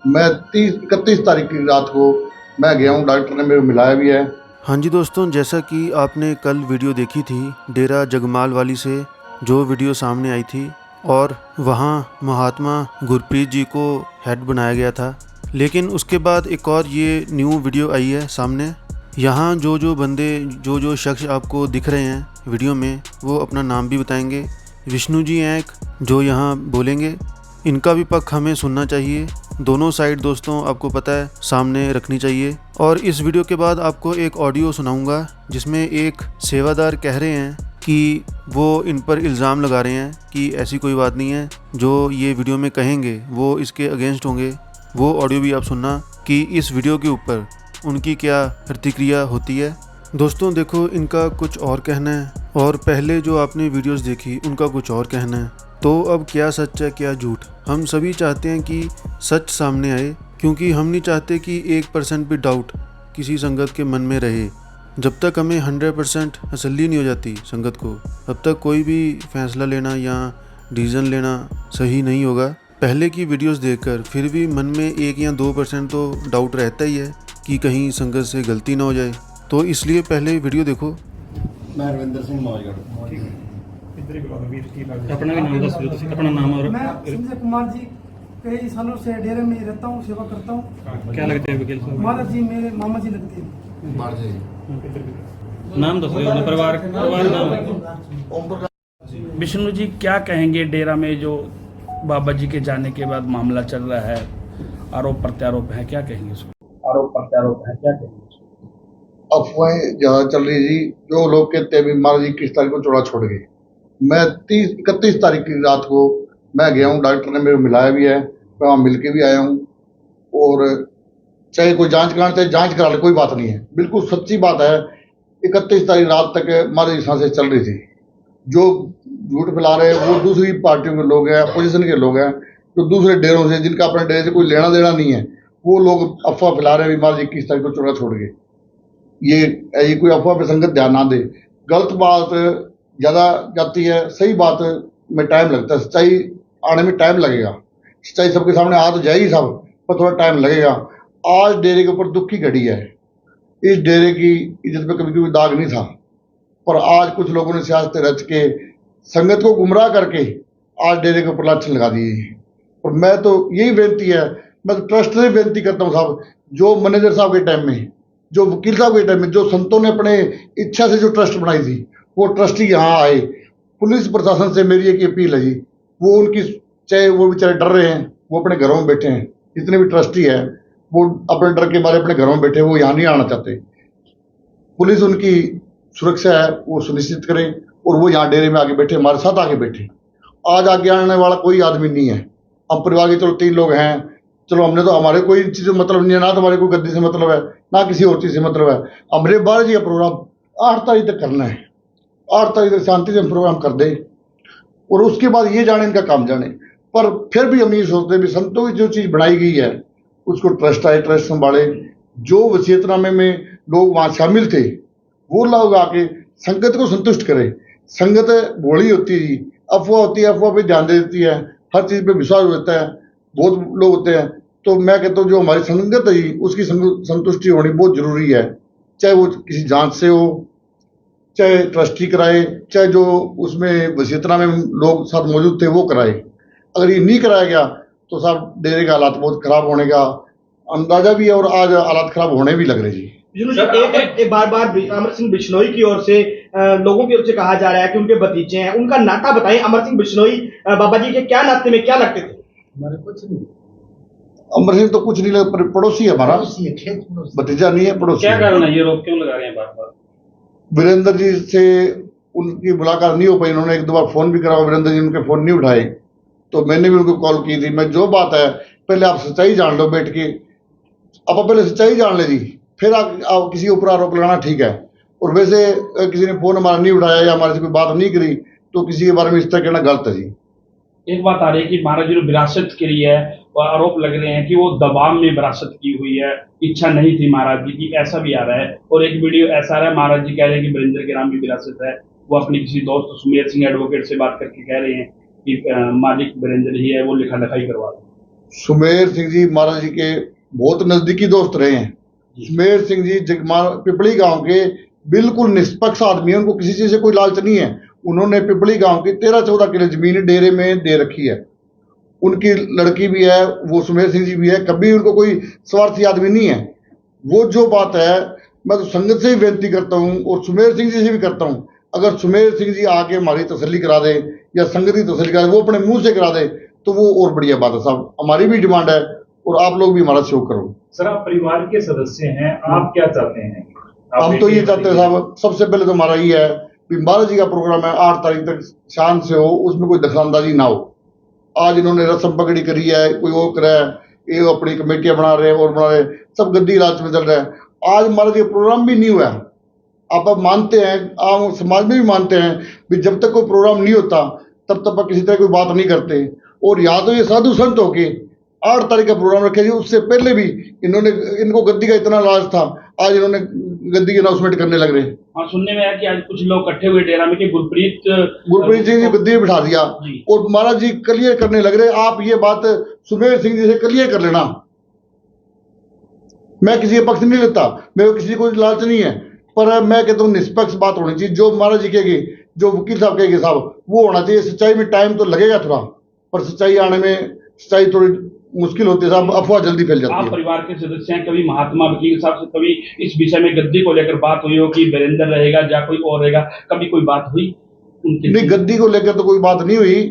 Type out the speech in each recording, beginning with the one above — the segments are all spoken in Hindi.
मैं 31 तारीख की रात को मैं गया हूँ, डॉक्टर ने मेरे को मिलाया भी है। हाँ जी दोस्तों, जैसा कि आपने कल वीडियो देखी थी डेरा जगमाल वाली से, जो वीडियो सामने आई थी और वहाँ महात्मा गुरप्रीत जी को हेड बनाया गया था। लेकिन उसके बाद एक और ये न्यू वीडियो आई है सामने। यहाँ जो बंदे जो शख्स आपको दिख रहे हैं वीडियो में, वो अपना नाम भी बताएंगे। विष्णु जी हैं एक, जो यहाँ बोलेंगे। इनका भी पक्ष हमें सुनना चाहिए। दोनों साइड दोस्तों आपको पता है सामने रखनी चाहिए। और इस वीडियो के बाद आपको एक ऑडियो सुनाऊंगा जिसमें एक सेवादार कह रहे हैं कि वो इन पर इल्ज़ाम लगा रहे हैं कि ऐसी कोई बात नहीं है, जो ये वीडियो में कहेंगे वो इसके अगेंस्ट होंगे। वो ऑडियो भी आप सुनना कि इस वीडियो के ऊपर उनकी क्या प्रतिक्रिया होती है। दोस्तों देखो, इनका कुछ और कहना है और पहले जो आपने वीडियोस देखी उनका कुछ और कहना है। तो अब क्या सच है क्या झूठ, हम सभी चाहते हैं कि सच सामने आए, क्योंकि हम नहीं चाहते कि 1% भी डाउट किसी संगत के मन में रहे। जब तक हमें 100% तसल्ली नहीं हो जाती संगत को, तब तक कोई भी फैसला लेना या डिसीज़न लेना सही नहीं होगा। पहले की वीडियोस देखकर फिर भी मन में 1 या 2% तो डाउट रहता ही है कि कहीं संगत से गलती ना हो जाए। तो इसलिए पहले वीडियो देखो। मैं रविंदर सिंह मौजगढ़। अपना भी नाम दस दो, अपना नाम और मैं संजय कुमार जी कई सालों से डेरे में रहता हूँ, सेवा करता हूँ। क्या लगते हैं वकील साहब? महाराज जी मेरे मामा जी लगते हैं। नाम दस दो, परिवार नाम। विष्णु जी क्या कहेंगे, डेरा में जो बाबा जी के जाने के बाद मामला चल रहा है, आरोप प्रत्यारोप है, क्या कहेंगे उसको? आरोप प्रत्यारोप है, क्या कहेंगे उसको? अफवाहें ज़्यादा चल रही थी। जो लोग कहते हैं भी महाराज जी 21 तारीख को चौड़ा छोड़ गए। मैं 31 तारीख की रात को मैं गया हूँ, डॉक्टर ने मेरे को मिलाया भी है, मैं वहाँ मिल के भी आया हूँ। और चाहे कोई जांच कराना चाहे जांच करा ले, कोई बात नहीं है, बिल्कुल सच्ची बात है। 31 तारीख रात तक महाराज जी सांसें चल रही थी। जो झूठ फैला रहे हैं वो दूसरी पार्टियों के लोग हैं, अपोजिशन के लोग हैं, जो दूसरे डेरों से, जिनका अपने डेरे से कोई लेना देना नहीं है, वो लोग अफवाह फैला रहे हैं महाराज जी 21 तारीख को चौड़ा छोड़ गए। ये कोई अफवाह पे संगत ध्यान ना दे। गलत बात ज़्यादा जाती है, सही बात में टाइम लगता है। सच्चाई आने में टाइम लगेगा। सच्चाई सबके सामने आ तो जाएगी सब, पर थोड़ा टाइम लगेगा। आज डेरे के ऊपर दुख की घड़ी है। इस डेरे की इज्जत पे कभी कोई दाग नहीं था, पर आज कुछ लोगों ने सियासत रच के संगत को गुमराह करके आज डेरे के ऊपर लाछन लगा दिए। और मैं तो यही बेनती है, मैं तो ट्रस्ट से बेनती करता हूँ साहब, जो मैनेजर साहब के टाइम में, जो वकील साहब के टाइम में, जो संतों ने अपने इच्छा से जो ट्रस्ट बनाई थी, वो ट्रस्टी यहाँ आए। पुलिस प्रशासन से मेरी एक अपील है जी, वो उनकी, चाहे वो बेचारे डर रहे हैं, वो अपने घरों में बैठे हैं, जितने भी ट्रस्टी है वो अपने डर के मारे अपने घरों में बैठे, वो यहाँ नहीं आना चाहते। पुलिस उनकी सुरक्षा है वो सुनिश्चित करे, और वो यहाँ डेरे में आके बैठे, हमारे साथ आके बैठे। आज आगे आने वाला कोई आदमी नहीं है। हम परिवार के चलो 3 लोग हैं, चलो हमने तो, हमारे कोई चीज़ से मतलब नहीं है, ना तो हमारे कोई गद्दी से मतलब है, ना किसी और चीज़ से मतलब है। हमारे 12 जी का प्रोग्राम 8 तारीख तक करना है। 8 तारीख तक शांति से प्रोग्राम कर दे, और उसके बाद ये जाने इनका काम जाने। पर फिर भी हम ये सोचते हैं भी संतों की जो चीज़ बनाई गई है उसको ट्रस्ट आए, ट्रस्ट संभाले। जो वसीयतनामे में लोग वहाँ शामिल थे, वो लोग आके संगत को संतुष्ट करें। संगत भोली होती है जी, अफवाह होती है, अफवाह पे ध्यान दे देती है, हर चीज़ पे विश्वास होता है, बहुत लोग होते हैं। तो मैं कहता हूँ जो हमारी संगत है जी, उसकी संतुष्टि होनी बहुत जरूरी है। चाहे वो किसी जांच से हो, चाहे ट्रस्टी कराए, चाहे जो उसमें वसीयतनामे में लोग साथ मौजूद थे वो कराए। अगर ये नहीं कराया गया तो साहब डेरे का हालात बहुत खराब होने का अंदाजा भी है, और आज हालात खराब होने भी लग रहे जी। एक बार अमर सिंह बिश्नोई की ओर से लोगों की ओर से कहा जा रहा है कि उनके भतीजे हैं, उनका नाता बताएं। अमर सिंह बिश्नोई बाबा जी के क्या नाते में क्या लगते थे? हमारे कुछ नहीं, अमर सिंह तो कुछ नहीं लगा, पड़ोसी है हमारा, भतीजा नहीं है, पड़ोसी। क्या कारण है, ये रोक क्यों लगा रहे हैं बार बार? वीरेंद्र जी से उनकी मुलाकात नहीं हो पाई। उन्होंने 1-2 बार फोन भी करा, वीरेंद्र जी उनके फोन नहीं उठाए, तो मैंने भी उनको कॉल की थी। मैं जो बात है, पहले आप सच्चाई जान लो बैठ के, आप पहले सच्चाई जान ले जी, फिर आप किसी के ऊपर आरोप लगाना ठीक है। और वैसे किसी ने फोन हमारा नहीं उठाया या हमारे से कोई बात नहीं करी तो किसी के बारे में इस तरह कहना गलत है जी। एक बात आ रही है कि महाराज जी ने विरासत के लिए है, और आरोप लग रहे हैं कि वो दबाव में विरासत की हुई है, इच्छा नहीं थी महाराज जी की, ऐसा भी आ रहा है। और एक वीडियो ऐसा आ रहा है, महाराज जी कह रहे हैं कि वीरेंद्र के नाम की विरासत है। वो अपने किसी दोस्त सुमेर सिंह एडवोकेट से बात करके कह रहे हैं कि मालिक वीरेंद्र ही है, वो लिखा लिखाई करवा रहे हैं। सुमेर सिंह जी महाराज जी के बहुत नजदीकी दोस्त रहे हैं। सुमेर सिंह जी जगमाल पिपली गांव के बिल्कुल निष्पक्ष आदमी है, उनको किसी चीज से कोई लालच नहीं है। उन्होंने पिपली गांव की 13-14 किलो जमीन डेरे में दे रखी है। उनकी लड़की भी है, वो सुमेर सिंह जी भी है, कभी उनको कोई स्वार्थी आदमी नहीं है। वो जो बात है, मैं तो संगत से ही बेनती करता हूँ और सुमेर सिंह जी से भी करता हूँ, अगर सुमेर सिंह जी आके हमारी तसल्ली करा दे या संगत की तसल्ली करा दे, वो अपने मुंह से करा दे तो वो और बढ़िया बात है साहब। हमारी भी डिमांड है और आप लोग भी हमारा सहयोग करो। सर, आप परिवार के सदस्य हैं, आप क्या चाहते हैं? हम तो ये चाहते हैं साहब, सबसे पहले तो हमारा ये है कि महाराज जी का प्रोग्राम है 8 तारीख तक शांत से हो, उसमें कोई दखलंदाजी ना हो। आज इन्होंने रस्म पकड़ी करी है, कोई और करे, ये अपनी कमेटियां बना रहे हैं और बना रहे, सब गद्दी राज में चल रहा है। आज महाराज जी का प्रोग्राम भी नहीं हुआ। आप मानते हैं, आम समाज में भी मानते हैं कि जब तक कोई प्रोग्राम नहीं होता तब तक आप किसी तरह कोई बात नहीं करते। और यहाँ तो ये साधु संत होके 8 तारीख का प्रोग्राम रखे जी, उससे पहले भी इनको गद्दी का इतना लालच था, आज इन्होंने गद्दी की अनाउंसमेंट करने लग रहे हैं। हाँ, सुनने में आया कि आज कुछ लोग इकट्ठे हुए डेरा में कि गुरप्रीत जी ने गद्दी में बिठा दिया और महाराज जी क्लियर करने लग रहे। आप ये बात सुमेर सिंह जी से क्लियर कर लेना। मैं किसी का पक्ष नहीं लेता, मेरे को किसी को लालच नहीं है, पर मैं कहता हूँ निष्पक्ष बात होनी चाहिए। जो महाराज जी कहेगी, जो वकील साहब कहेंगे साहब, वो होना चाहिए। सच्चाई में टाइम तो लगेगा थोड़ा, पर सच्चाई आने में सच्चाई थोड़ी मुश्किल होती है साहब, अफवाह जल्दी फैल जाती है। आप परिवार के सदस्य हैं, कभी महात्मा वकील साहब से कभी इस विषय में गद्दी को लेकर बात हुई हो कि वीरेंद्र रहेगा या कोई और रहेगा, कभी कोई बात हुई उनकी? नहीं, गद्दी को लेकर तो कोई बात नहीं हुई,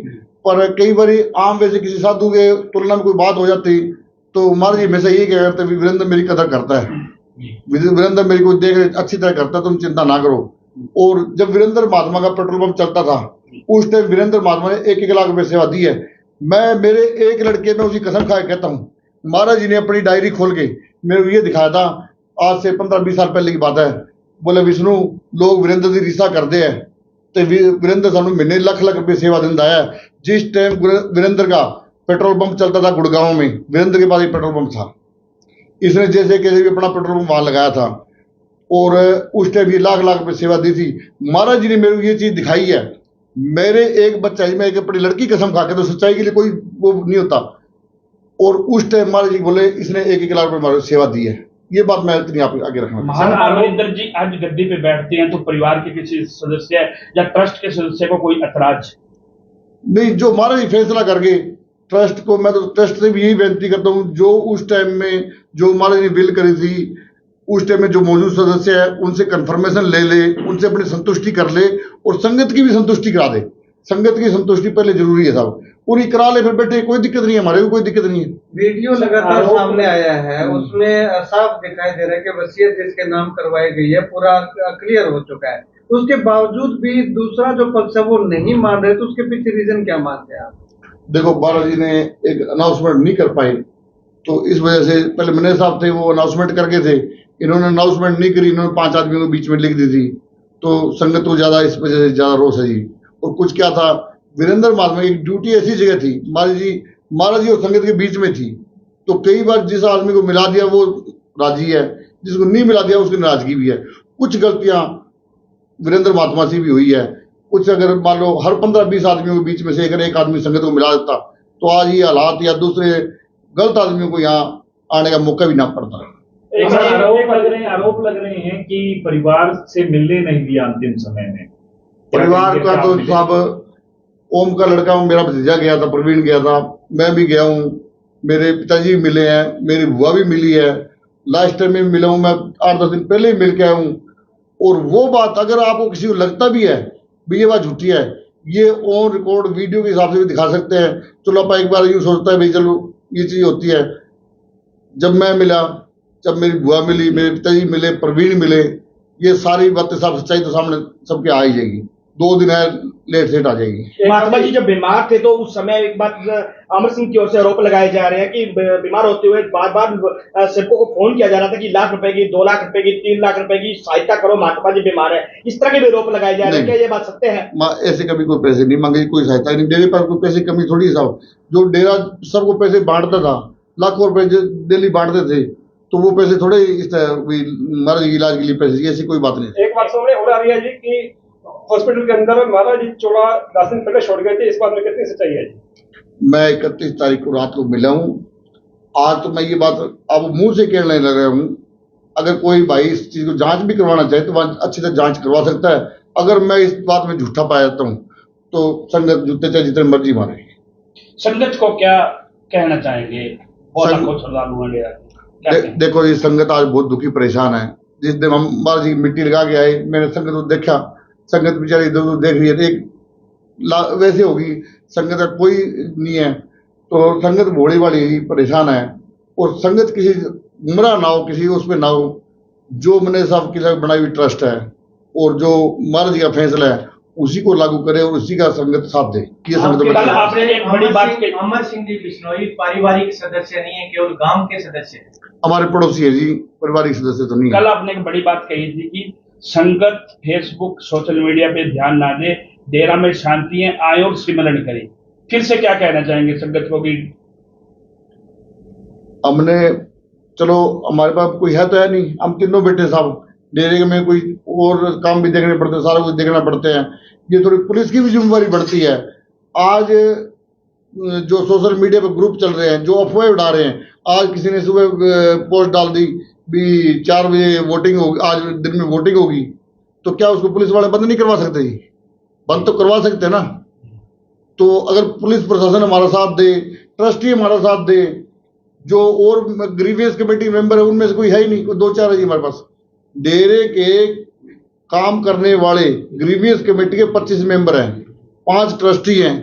पर कई बार आम वैसे किसी साधु के तुलना में कोई बात हो जाती तो महाराज जी हमेशा यही क्या करते, वीरेंद्र मेरी कदर करता है, वीरेंद्र मेरी को देख अच्छी तरह करता है, तुम चिंता ना करो। और जब वीरेंद्र महात्मा का पेट्रोल पंप चलता था, उस टाइम वीरेंद्र महात्मा ने 1-1 लाख रुपए सेवा दी है। मैं मेरे एक लड़के में उसकी कसम खा के कहता हूँ, महाराज जी ने अपनी डायरी खोल के मेरे को ये दिखाया था, आज से 15-20 साल पहले की बात है। बोले विष्णु, लोग वीरेंद्र की रिश्ता करते हैं तो वीरेंद्र सानू महीने लाख रुपए सेवा देता है। जिस टाइम वीरेंद्र का पेट्रोल पंप चलता था गुड़गांव में, वीरेंद्र के पास एक पेट्रोल पंप था, इसने जैसे कैसे भी अपना पेट्रोल पंप वहां लगाया था और उस टाइम ये लाख रुपए सेवा दी थी। महाराज जी ने मेरे को ये चीज दिखाई है। मेरे एक बच्चा ही, मैं एक अपनी लड़की कसम खा के, तो सच्चाई के लिए कोई वो नहीं होता। और उस टाइम महाराज जी बोले इसने 1-1 लाख रुपए सेवा दी है। ये बात मैं इतनी आप आगे रखना। अमरिंदर जी आज गद्दी पे बैठते हैं तो परिवार के किसी सदस्य या ट्रस्ट के सदस्य को कोई ऐतराज नहीं? जो महाराज जी फैसला करके ट्रस्ट को, मैं तो ट्रस्ट से भी यही बेनती करता हूँ, जो उस टाइम में जो महाराज ने बिल करी थी, उस टाइम में जो मौजूद सदस्य है उनसे कंफर्मेशन ले ले, उनसे अपनी संतुष्टि कर ले और संगत की भी संतुष्टि करा दे। संगत की संतुष्टि पहले जरूरी है साहब, पूरी करा ले, फिर बैठे, कोई दिक्कत नहीं है, हमारे को कोई दिक्कत नहीं है। वीडियो लगातार सामने आया है, उसमें साफ दिखाई दे रहा है कि वसीयत जिसके नाम करवाई गई है पूरा क्लियर हो चुका है, उसके बावजूद भी दूसरा जो पक्ष है वो नहीं मान रहे, तो उसके पीछे रीजन क्या मानते हैं आप? देखो, बाला जी ने एक अनाउंसमेंट नहीं कर पाए, तो इस वजह से पहले मैनेजर साहब थे, वो अनाउंसमेंट करके थे, इन्होंने अनाउंसमेंट नहीं करी, इन्होंने 5 आदमियों को बीच में लिख दी थी, तो संगत को ज्यादा इस वजह से ज्यादा रोष है जी। और कुछ क्या था, वीरेंद्र महात्मा की ड्यूटी ऐसी जगह थी, महाराज जी और संगत के बीच में थी, तो कई बार जिस आदमी को मिला दिया वो राजी है, जिसको नहीं मिला दिया उसकी नाराजगी भी है। कुछ गलतियां वीरेंद्र महात्मा से भी हुई है, कुछ अगर मान लो हर 15-20 आदमियों के बीच में से अगर एक आदमी संगत को मिला देता तो आज ये हालात या दूसरे गलत आदमियों को यहाँ आने का मौका भी ना पड़ता। आरोप लग रहे हैं कि परिवार से मिलने नहीं दिया अंतिम समय में। परिवार का तो साहब, ओम का लड़का मेरा भतीजा गया था, प्रवीण गया था, मैं भी गया हूँ, मेरे पिताजी मिले हैं, मेरी बुआ भी मिली है, लास्ट टाइम में मिला हूँ, मैं 8-10 दिन पहले ही मिल के आया हूँ। और वो बात अगर आपको किसी को लगता भी है भी ये बात झूठी है, ये ऑन रिकॉर्ड वीडियो के हिसाब से भी दिखा सकते हैं। चलो आप एक बार यूँ सोचता है भाई चलो ये चीज होती है। जब मैं मिला, जब मेरी बुआ मिली, मेरे पिताजी मिले, प्रवीण मिले, ये सारी बातें सब सच्चाई तो सामने सबके आ ही जाएगी। 2 दिन है लेट सेट आ जाएगी। महात्मा जी जब बीमार थे तो उस समय एक बात अमर सिंह की ओर से आरोप लगाए जा रहे हैं कि बीमार होते हुए बार बार सेवकों को फोन किया जा रहा था कि 1 लाख रुपए की, 2 लाख रुपए की, 3 लाख रुपए की सहायता करो, महात्मा जी बीमार है। इस तरह के भी आरोप लगाए जा रहे हैं, क्या ये बात सत्य है? ऐसे कभी कोई पैसे नहीं मांगे, कोई सहायता नहीं, डेरे पर कोई पैसे की कमी थोड़ी साहब। जो डेरा सबको पैसे बांटता था, लाखों रुपए डेली बांटते थे, तो वो पैसे थोड़े इस तरह इलाज के लिए पैसे, ऐसी कोई बात नहीं। एक बात सामने और आ रही है जी कि हॉस्पिटल के अंदर महाराज जी 14 दिन पहले छोड़ गए थे, इस बात में कितनी सच्चाई है जी? मैं 31 तारीख को रात को मिला हूँ। आज तो मैं ये बात अब मुंह से कहने लग रहा हूँ, अगर कोई भाई इस चीज को जांच भी करवाना चाहे तो वह अच्छी तरह जांच करवा सकता है। अगर मैं इस बात में झूठा पाया जाता हूँ तो संगत जूते चाहे जितने मर्जी मारे। संगत को क्या कहना चाहेंगे? बहुत संग- लाखों श्रद्धालु हैं डेरा के। क्या कहें? देखो ये संगत आज बहुत दुखी परेशान है। जिस दिन हम महाराज जी मिट्टी लगा के आए, मैंने संगत को देखा, संगत बेचारी इधर उधर देख रही है। एक वैसे होगी संगत का कोई नहीं है तो संगत भोली वाली ही परेशान है। और संगत किसी गुमराह ना हो, किसी उस पर ना हो। जो मैंने साहब की बनाई हुई ट्रस्ट है और जो महाराज जी का फैसला है उसी को लागू करे और उसी का संगत साथ दे। ये संगत कल बचाओ। आपने एक बड़ी बात कही। अमर सिंह जी बिश्नोई पारिवारिक सदस्य नहीं है, केवल गांव के सदस्य हैं। हमारे पड़ोसी है जी, पारिवारिक सदस्य तो नहीं है। कल आपने एक बड़ी बात कही थी कि संगत फेसबुक सोशल मीडिया पे ध्यान ना दे, डेरा में शांति है, आए और सिमरण करे। फिर से क्या कहना चाहेंगे संगत को कि हमने चलो हमारे पास कोई है तो है नहीं, हम तीनों बेटे साहब डेरे में कोई और काम भी देखने पड़ते हैं, सारा कुछ देखना पड़ते हैं। ये थोड़ी पुलिस की भी जिम्मेवारी बढ़ती है। आज जो सोशल मीडिया पे ग्रुप चल रहे हैं, जो अफवाहें उड़ा रहे हैं, आज किसी ने सुबह पोस्ट डाल दी भी 4 बजे वोटिंग होगी, आज दिन में वोटिंग होगी, तो क्या उसको पुलिस वाले बंद नहीं करवा सकते जी? बंद तो करवा सकते हैं ना। तो अगर पुलिस प्रशासन हमारा साथ दे, ट्रस्टी हमारा साथ दे, जो और ग्रीवियस कमेटी मेंबर है उनमें से कोई है ही नहीं, 2-4 है जी हमारे पास। डेरे के काम करने वाले ग्रीवियस कमेटी के 25 मेंबर हैं, 5 ट्रस्टी हैं,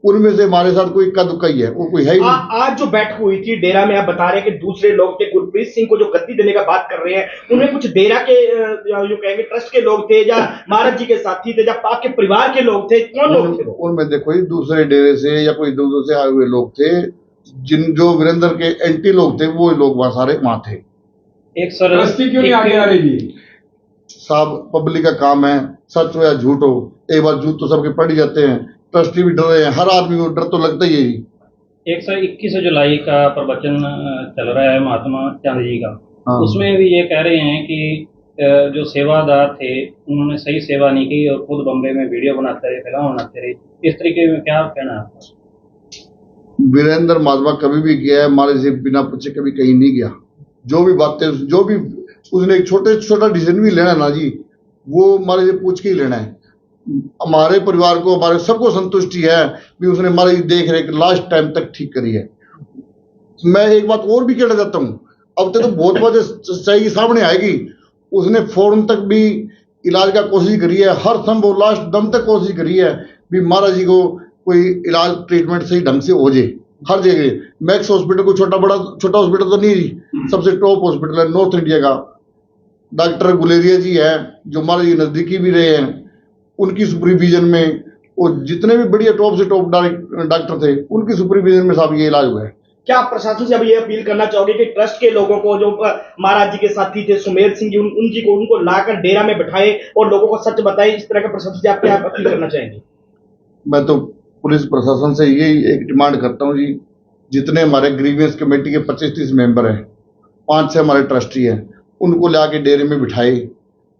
उनमें से हमारे साथ कोई इक्का दुक्का ही है, वो कोई है ही नहीं। आज जो बैठक हुई थी डेरा में, आप बता रहे हैं कि दूसरे लोग थे, गुरप्रीत सिंह को जो गद्दी देने का बात कर रहे हैं, उनमें कुछ डेरा के जो कहेंगे ट्रस्ट के लोग थे या महाराज जी के साथी थे या आपके परिवार के लोग थे? कौन लोग थे? उनमें देखो जी दूसरे डेरे से या कोई दूर से आए हुए लोग थे, जिन जो वीरेंद्र के एंटी लोग थे वो लोग वहां सारे वहां थे। एक सर क्यों नहीं आगे आ रही जी? साहब पब्लिक का काम है, सच हो या झूठ हो, एक बार झूठ तो सबके पड़ ही जाते हैं। ट्रस्टी भी डर रहे हैं, हर आदमी को डर तो लगता ही है जी। 121 जुलाई का प्रवचन चल रहा है महात्मा चांद जी का। हाँ। उसमें भी ये कह रहे हैं कि जो सेवादार थे उन्होंने सही सेवा नहीं की और खुद बम्बे में वीडियो बनाते रहे, फिल्म बनाते रहे। इस तरीके में क्या कहना है आपका? वीरेंद्र महात्मा कभी भी गया है हमारे से बिना पूछे, कभी कहीं नहीं गया। जो भी बातें, जो भी उसने एक छोटा डिसीजन भी लेना है ना जी, वो हमारे से पूछ के ही लेना है। हमारे परिवार को, हमारे सबको संतुष्टि है कि उसने हमारी देख रेख लास्ट टाइम तक ठीक करी है। मैं एक बात और भी कहना चाहता हूँ, अब तक तो बहुत बात सच्चाई सामने आएगी। उसने फौरन तक भी इलाज का कोशिश करी है, हर संभव लास्ट दम तक कोशिश करी है भी महाराज जी को कोई इलाज ट्रीटमेंट सही ढंग से हो जाए। हर जगह मैक्स हॉस्पिटल को छोटा हॉस्पिटल तो नहीं, सबसे टॉप हॉस्पिटल है नॉर्थ इंडिया का। डॉक्टर गुलेरिया जी है जो हमारे ये नजदीकी भी रहे हैं, उनकी सुपरविजन में, और जितने भी बढ़िया टॉप से टॉप डॉक्टर थे उनकी सुपरविजन में साहब ये इलाज हुआ है। क्या आप प्रशासन से अब ये अपील करना चाहोगे कि ट्रस्ट के लोगों को, जो महाराज जी के साथी थे सुमेर सिंह जी, उनको लाकर डेरा में बैठाए और लोगों को सच बताए? इस तरह का प्रशासन से आप क्या अपील करना चाहेंगे? मैं तो पुलिस प्रशासन से यही एक डिमांड करता हूँ जी, जितने हमारे ग्रीवियंस कमेटी के 25-30 मेंबर हैं, 5 से हमारे ट्रस्टी हैं, उनको ला के डेरे में बिठाए।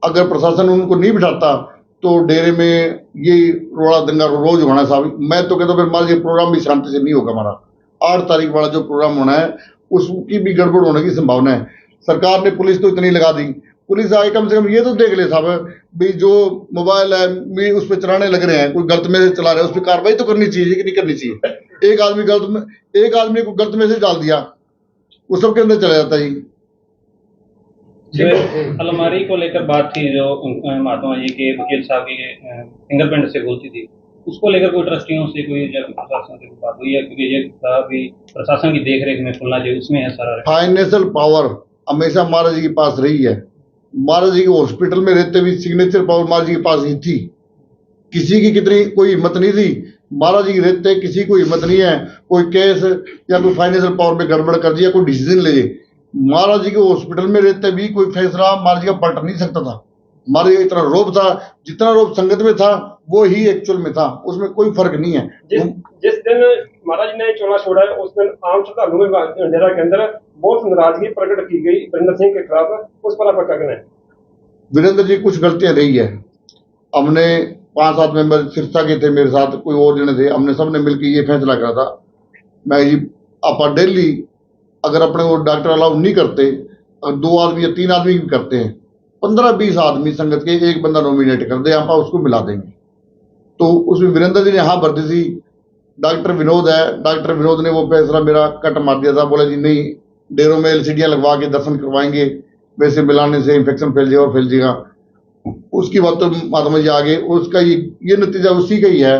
अगर प्रशासन उनको नहीं बिठाता तो डेरे में ये रोड़ा दंगा रोज होना साहब। मैं तो कहता हूँ फिर हमारा ये प्रोग्राम भी शांति से नहीं होगा। हमारा 8 तारीख वाला जो प्रोग्राम होना है उसकी भी गड़बड़ होने की संभावना है। सरकार ने पुलिस तो इतनी लगा दी, पुलिस आए कम से कम ये तो देख ले साहब भी जो मोबाइल है भी उस पर चलाने लग रहे हैं, कोई गलत मैसेज चला रहे हैं, उस पर कार्रवाई तो करनी चाहिए कि नहीं करनी चाहिए? एक आदमी को गलत मैसेज डाल दिया, वो सबके अंदर चला जाता है जी। अलमारी को लेकर बात थी जो महात्मा जी के वकील साहब की फिंगरप्रिंट से बोलती थी, उसको लेकर कोई ट्रस्टियों से कोई प्रशासन से बात हुई है? क्योंकि ये भी प्रशासन की देखरेख में खुलना चाहिए, उसमें है सारा। फाइनेंशियल पावर हमेशा महाराज जी के पास रही है। महाराज जी के हॉस्पिटल में रहते भी सिग्नेचर पावर महाराज जी के पास ही थी। किसी की कितनी कोई हिम्मत नहीं थी, महाराज जी रहते किसी को हिम्मत नहीं है कोई केस या कोई फाइनेंशियल पावर में गड़बड़ कर दिया, कोई डिसीजन ले। महाराज जी के हॉस्पिटल में रहते भी कोई फैसला महाराज जी का पलट नहीं सकता था। महाराज जी इतना रोब था, जितना रोब संगत में था वो ही एक्चुअल में था, उसमें कोई फर्क नहीं है। जिस दिन महाराज जी ने चोला छोड़ा है उस दिन आम श्रद्धालुओं में डेरा के अंदर बहुत नाराजगी प्रकट की गई वीरेंद्र सिंह के खिलाफ, उस पर आपका क्या कहना है? वीरेंद्र जी कुछ गलतियां रही है। हमने 5-7 मेंबर सिरसा के थे मेरे साथ, कोई और जने थे, हमने सबने मिलकर ये फैसला करा था मैं जी आप डेली अगर अपने वो डॉक्टर अलाउ नहीं करते, और 2 आदमी या 3 आदमी भी करते हैं, 15-20 आदमी संगत के एक बंदा नॉमिनेट कर दे, आप उसको मिला देंगे। तो उसमें वीरेंद्र जी ने हाँ भर्ती थी, डॉक्टर विनोद है, डॉक्टर विनोद ने वो फैसला मेरा कट मार दिया था, बोला जी नहीं, डेरों में एलसीडियां लगवा के दर्शन करवाएंगे, वैसे मिलाने से इन्फेक्शन फैल जाएगा और फैल जाएगा। उसकी बात तो महात्मा जी आगे, उसका ये नतीजा उसी का ही है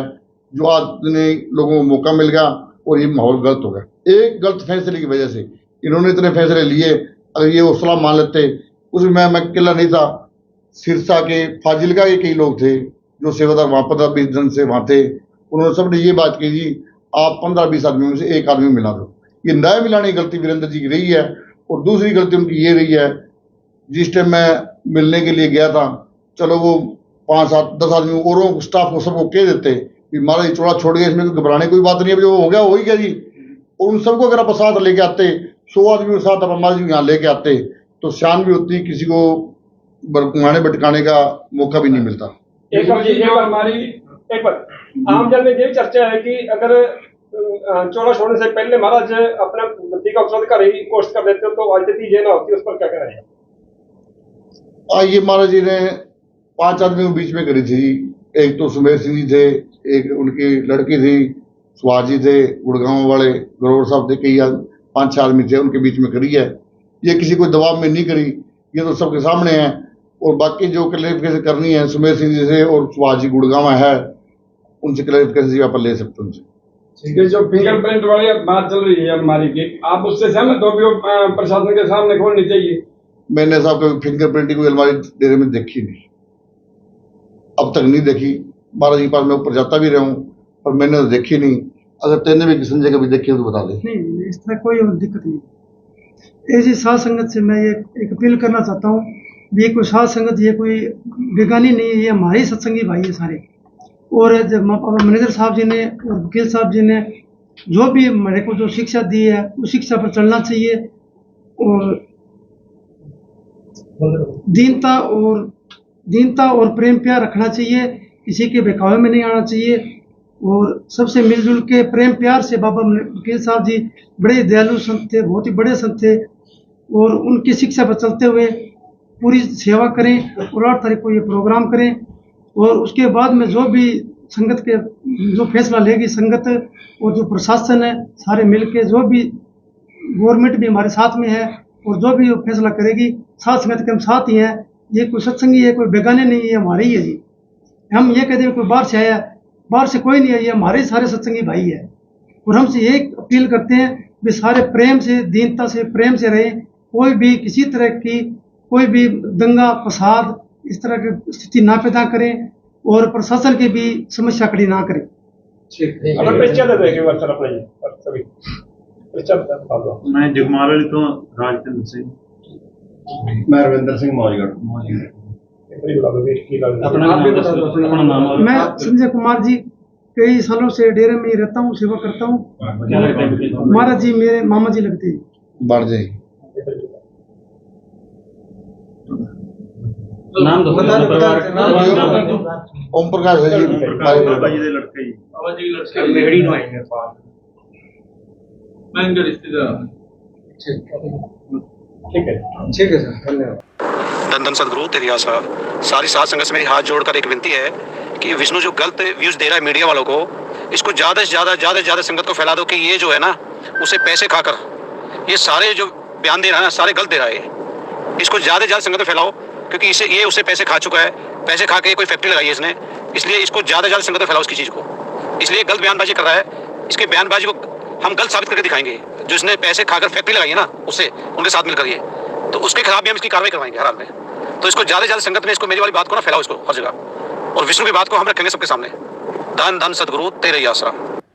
जो आज ने लोगों को मौका मिल गया और ये माहौल गलत हो गया। एक गलत फैसले की वजह से इन्होंने इतने फैसले लिए। अगर ये हौसला मान लेते, उसमें मैं अकेला नहीं था, सिरसा के, फाजिलका के कई लोग थे जो सेवादार वहाँ 15-20 दिन से वहाँ थे, उन्होंने सबने ये बात की जी आप 15-20 आदमियों में से एक आदमी मिला दो। ये नए मिलाने की गलती वीरेंद्र जी की रही है। और दूसरी गलती उनकी ये रही है, जिस टाइम मैं मिलने के लिए गया था, चलो वो 5-7-10 आदमी औरों स्टाफ को सबको कह देते कि महाराज ये चौड़ा छोड़ गए, इसमें तो घबराने कोई बात नहीं है, जो हो गया वही क्या जी। और उन सबको अगर आप साथ लेके आते, 100 आदमी के साथ आप महाराज जी यहाँ लेके आते, तो शान भी होती, किसी को घुमाने भटकाने का मौका भी नहीं मिलता। एक बार आमजन में ये भी चर्चा है कि अगर चौड़ा छोड़ने से पहले महाराज अपना बत्ती का उत्तराधिकारी पोस्ट कर देते तो आज तक ये ना होती, उस पर क्या कह रहे हैं? ये महाराज जी ने 5 आदमियों के बीच में करी थी। एक तो सुमेर सिंह जी थे, एक उनकी लड़की थी, सुहास जी थे, गुड़गांव वाले गरोड़ साहब थे, कई 5-6 आदमी थे, उनके बीच में करी है। ये किसी को दबाव में नहीं करी, ये तो सबके सामने है। और बाकी जो क्लैरिफिकेशन करनी है सुमेर सिंह जी से और सुहास जी गुड़गांव है, उनसे क्लैरिफिकेशन आप ले सकते हैं उनसे। ये जो फिंगरप्रिंट वाली बात चल रही है हमारी की, आप उससे सहमत हो कि वो प्रशासन के सामने खोलनी चाहिए? मैंने साहब कभी फिंगरप्रिंट कोई अलमारी डेरे में देखी नहीं, अब तक नहीं देखी। महाराज जी के पास मैं ऊपर जाता भी रहा हूँ, पर मैंने तो देखी नहीं। अगर तेने भी किसी जगह भी देखी हो तो बता दे। नहीं, इस तरह कोई और दिक्कत नहीं। ऐसी साध संगत से मैं ये एक अपील करना चाहता हूँ, ये कोई साध संगत, ये कोई बेगानी नहीं है, ये हमारे सत्संगी भाई है सारे। और जब मैनेजर साहब जी ने और वकील साहब जी ने जो भी मेरे को जो शिक्षा दी है, उस शिक्षा पर चलना चाहिए। और दीनता और प्रेम प्यार रखना चाहिए, किसी के बहकावे में नहीं आना चाहिए। और सबसे मिलजुल के प्रेम प्यार से, बाबा वकील साहब जी बड़े दयालु संत थे, बहुत ही बड़े संत थे, और उनकी शिक्षा पर चलते हुए पूरी सेवा करें और 8 तारीख को ये प्रोग्राम करें। और उसके बाद में जो भी संगत के जो फैसला लेगी संगत और जो प्रशासन है, सारे मिलके, जो भी गवर्नमेंट भी हमारे साथ में है, और जो भी फैसला करेगी, साथ संगत के हम साथ ही हैं। ये कोई सत्संगी है, कोई बेगाने नहीं है, हमारे ही है जी। हम ये कहते हैं कोई बाहर से आया, बाहर से कोई नहीं है, ये हमारे सारे सत्संगी भाई है। और हमसे ये अपील करते हैं भी सारे प्रेम से, दीनता से, प्रेम से रहें। कोई भी किसी तरह की कोई भी दंगा फसाद इस तरह की स्थिति ना पैदा करें, और प्रशासन की भी समस्या खड़ी ना करें। अगर परिचय दे देंगे वर्षा अपना जी सभी परिचय बता दो। मैं जगमाल तो राजकिंदर सिंह, मैं रविंदर सिंह मौजगढ़। मैं संजय कुमार जी, कई सालों से डेरे में ही रहता हूँ, सेवा करता हूँ। महाराज जी मेरे मामा जी लगते हैं। बढ़ जाए नाम दो। ओम प्रकाश है जी, बाबा जी दे लड़के जी। बाबा जी लड़के मेहड़ी नो आएंगे पास, मैं इनका रिश्तेदार। ठीक है सर, धन्यवाद। धन धन सदगुरु तेरी आशा। सारी साध संगत से मेरी हाथ जोड़कर एक विनती है कि विष्णु जो गलत व्यूज दे रहा है मीडिया वालों को, इसको ज़्यादा से ज़्यादा संगत को फैला दो कि ये जो है ना, उसे पैसे खाकर ये सारे जो बयान दे रहा है ना, सारे गलत दे रहा है। इसको ज़्यादा से ज़्यादा संगत में फैलाओ, क्योंकि इसे ये उससे पैसे खा चुका है, पैसे खा के कोई फैक्ट्री लगाई है इसने, इसलिए इसको ज़्यादा से ज़्यादा संगत में फैलाओ इसकी चीज़ को। इसलिए गलत बयानबाजी कर रहा है, इसके बयानबाजी को हम गलत साबित करके दिखाएंगे। जो इसने पैसे खाकर फैक्ट्री लगाई है ना, उससे उनके साथ मिलकर ये, तो उसके खिलाफ भी हम इसकी कार्रवाई करवाएंगे हर हाल में। तो इसको ज़्यादा से ज़्यादा संगत में, इसको मेरी वाली बात को ना फैलाओ इसको हर जगह, और विष्णु की बात को हम रखेंगे सबके सामने। धन धन सदगुरु तेरे आसरा।